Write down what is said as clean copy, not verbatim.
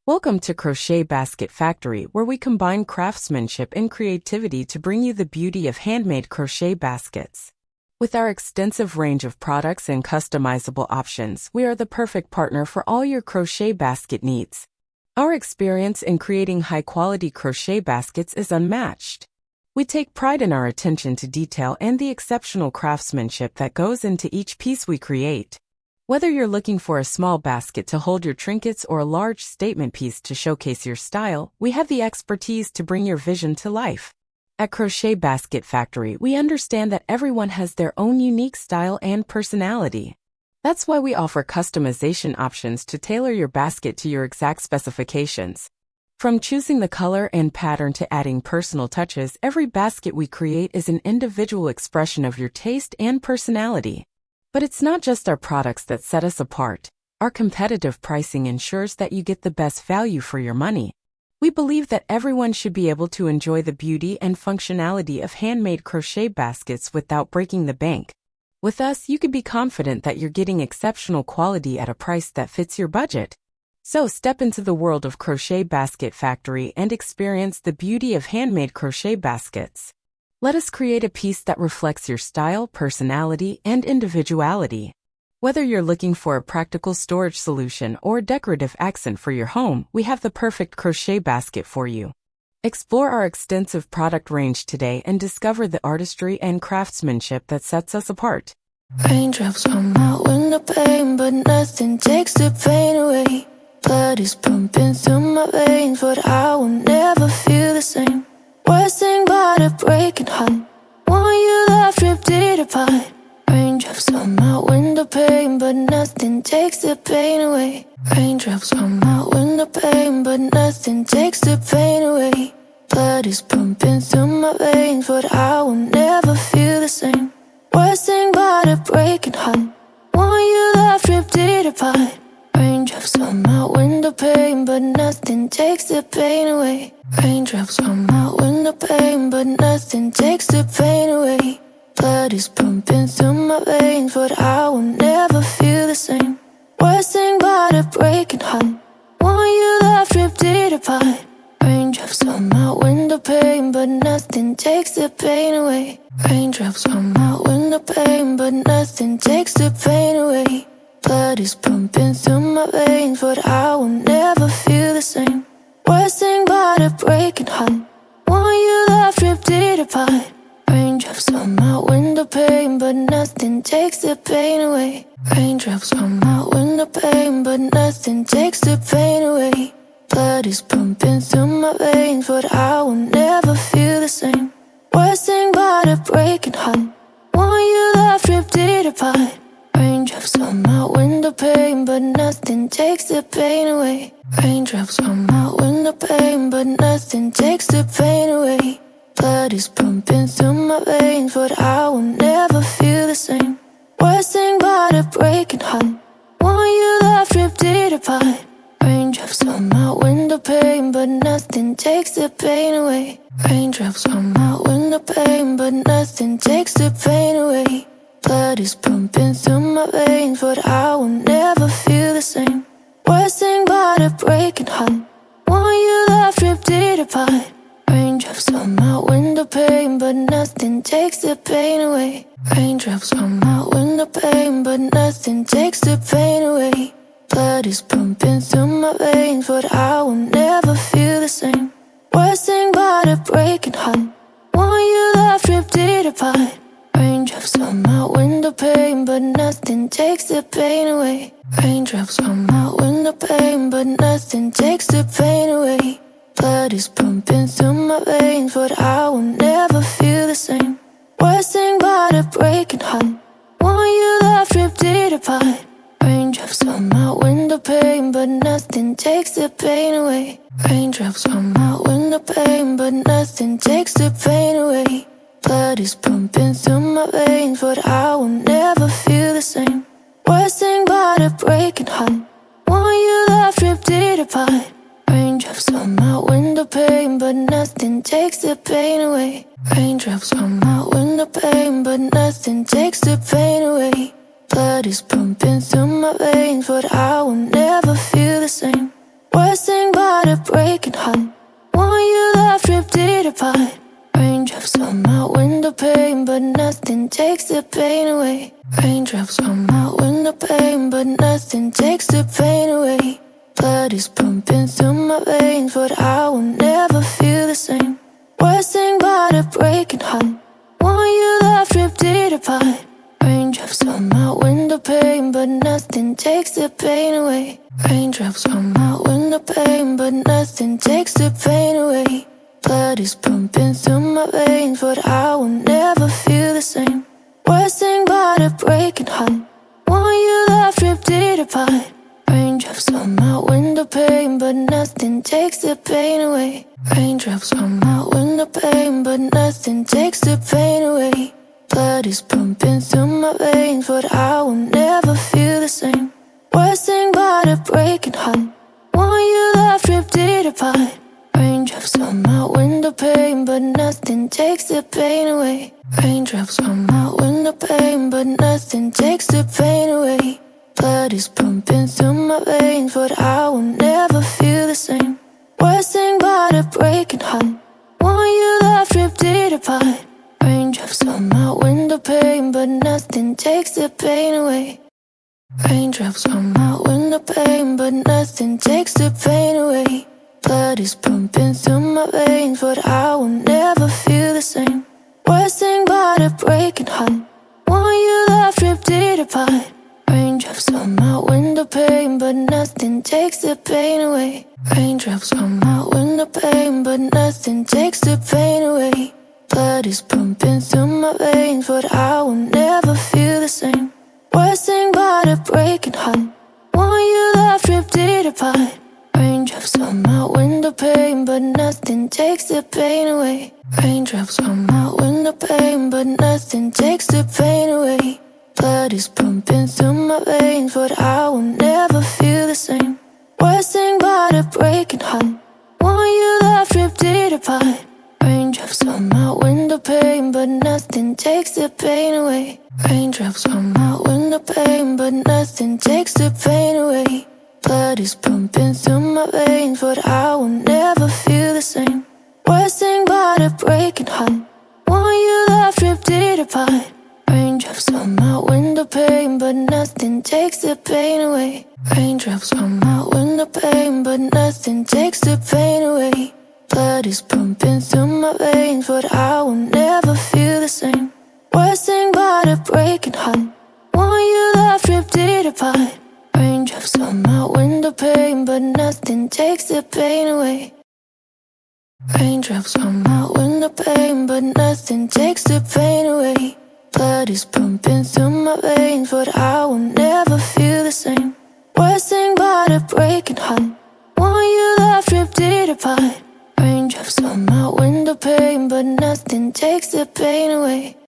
Welcome to Crochet Basket Factory, where we combine craftsmanship and creativity to bring you the beauty of handmade crochet baskets. With our extensive range of products and customizable options, we are the perfect partner for all your crochet basket needs. Our experience in creating high-quality crochet baskets is unmatched. We take pride in our attention to detail and the exceptional craftsmanship that goes into each piece we create. Whether you're looking for a small basket to hold your trinkets or a large statement piece to showcase your style, we have the expertise to bring your vision to life. At Crochet Basket Factory, we understand that everyone has their own unique style and personality. That's why we offer customization options to tailor your basket to your exact specifications. From choosing the color and pattern to adding personal touches, every basket we create is an individual expression of your taste and personality. But it's not just our products that set us apart. Our competitive pricing ensures that you get the best value for your money. We believe that everyone should be able to enjoy the beauty and functionality of handmade crochet baskets without breaking the bank. With us, you can be confident that you're getting exceptional quality at a price that fits your budget. So step into the world of Crochet Basket Factory and experience the beauty of handmade crochet baskets. Let us create a piece that reflects your style, personality, and individuality. Whether you're looking for a practical storage solution or a decorative accent for your home, we have the perfect crochet basket for you. Explore our extensive product range today and discover the artistry and craftsmanship that sets us apart. Raindrops on my window pane, but nothing takes the pain away. Blood is pumping through my veins, but I will never feel the same. Worst thing about a breaking heart, one you left ripped it apart. Raindrops on my window pane, but nothing takes the pain away. Raindrops on my window pane, but nothing takes the pain away. Blood is pumping through my veins, but I will never feel the same. Worst thing about a breaking heart, one you left ripped it apart. Raindrops on my window pane, but nothing takes the pain away. Raindrops on my window pane, but nothing takes the pain away. Blood is pumping through my veins, but I will never feel the same. Worst thing about a breaking heart, one you left ripped it apart. Raindrops on my window pane, but nothing takes the pain away. Raindrops on my window pane, but nothing takes the pain away. Blood is pumping through my veins, but I will never feel the same. Worst thing about a breaking heart, one you left ripped it apart. Raindrops on my window pane, but nothing takes the pain away. Raindrops on my window pane, but nothing takes the pain away. Blood is pumping through my veins, but I will never feel the same. Worst thing about a breaking heart, one you left ripped it apart. Raindrops on my window pane, but nothing takes the pain away. Raindrops on my window pane, but nothing takes the pain away. Blood is pumping through my veins, but I will never feel the same. Worst thing about a breaking heart, one you left ripped it apart. Raindrops on my window pane, but nothing takes the pain away. Raindrops on my window pane, but nothing takes the pain away. Blood is pumping through my veins, but I will never feel the same. Worst thing about a breaking heart, one you left ripped it apart. Raindrops on my window pane, but nothing takes the pain away. Raindrops on my window pane, but nothing takes the pain away. Blood is pumping through my veins, but I will never feel the same. Worst thing about a breaking heart, one you left ripped it apart. Raindrops on my window pane, but nothing takes the pain away. Raindrops on my window pane, but nothing takes the pain away. Blood is pumping through my veins, but I will never feel the same. Worst thing about a breaking heart, one you left ripped it apart. Raindrops on my window pane, but nothing takes the pain away. Raindrops on my window pane, but nothing takes the pain away. Blood is pumping through my veins, but I will never feel the same. Worst thing about a breaking heart, one you left ripped it apart. Raindrops on my window pane, but nothing takes the pain away. Raindrops on my window pane, but nothing takes the pain away. Blood is pumping through my veins, but I will never feel the same. Worst thing about pain, but nothing takes the pain away. Raindrops on my window pane, but nothing takes the pain away. Blood is pumping through my veins, but I will never feel the same. Worst thing about a breaking heart, one you left ripped it apart. Raindrops on my window pane, but nothing takes the pain away. Raindrops on my window pane, but nothing takes the pain away. Blood is pumping through my veins, but I will never feel the same. Worst thing about a breaking heart, one you left ripped it apart. Raindrops on my window pane, but nothing takes the pain away. Raindrops on my window pane, but nothing takes the pain away. Blood is pumping through my veins, but I will never feel the same. Worst thing about a breaking heart, one you left ripped it apart. Raindrops on my window pane, but nothing takes the pain away. Raindrops on my window pane, but nothing takes the pain away. Blood is pumping through my veins, but I will never feel the same. Worst thing about a breaking heart, one you left ripped it apart. Raindrops on my window pane, but nothing takes the pain away. Raindrops on my window pane, but nothing takes the pain away. Blood is pumping through my veins, but I will never feel the same. Worst thing about a breaking heart, one you left ripped it apart. Raindrops on my window pane, but nothing takes the pain away. Raindrops on my window pane, but nothing takes the pain away. Blood is pumping through my veins, but I will never feel the same. Worst thing about a breaking heart, one you left ripped it apart. Raindrops on my window pane, but nothing takes the pain away. Raindrops on my window pane, but nothing takes the pain away. Blood is pumping through my veins, but I will never feel the same. Worst thing about a breaking heart, one you left ripped it apart. Raindrops on my window pane, but nothing takes the pain away. Raindrops on my window pane, but nothing takes the pain away. Blood is pumping through my veins, but I will never feel the same. Worst thing about a breaking heart, one you left ripped it apart. Raindrops on my window pane, but nothing takes the pain away. Raindrops on my window pane, but nothing takes the pain away. Blood is pumping through my veins, but I will never feel the same. Worst thing about a breaking heart, one you left ripped it apart. Raindrops on my window pane, but nothing takes the pain away. Raindrops on my window pane, but nothing takes the pain away. Blood is pumping through my veins, but I will never feel the same. Worst thing about a breaking heart, one you left ripped it apart. Raindrops on my window pane, but nothing takes the pain away.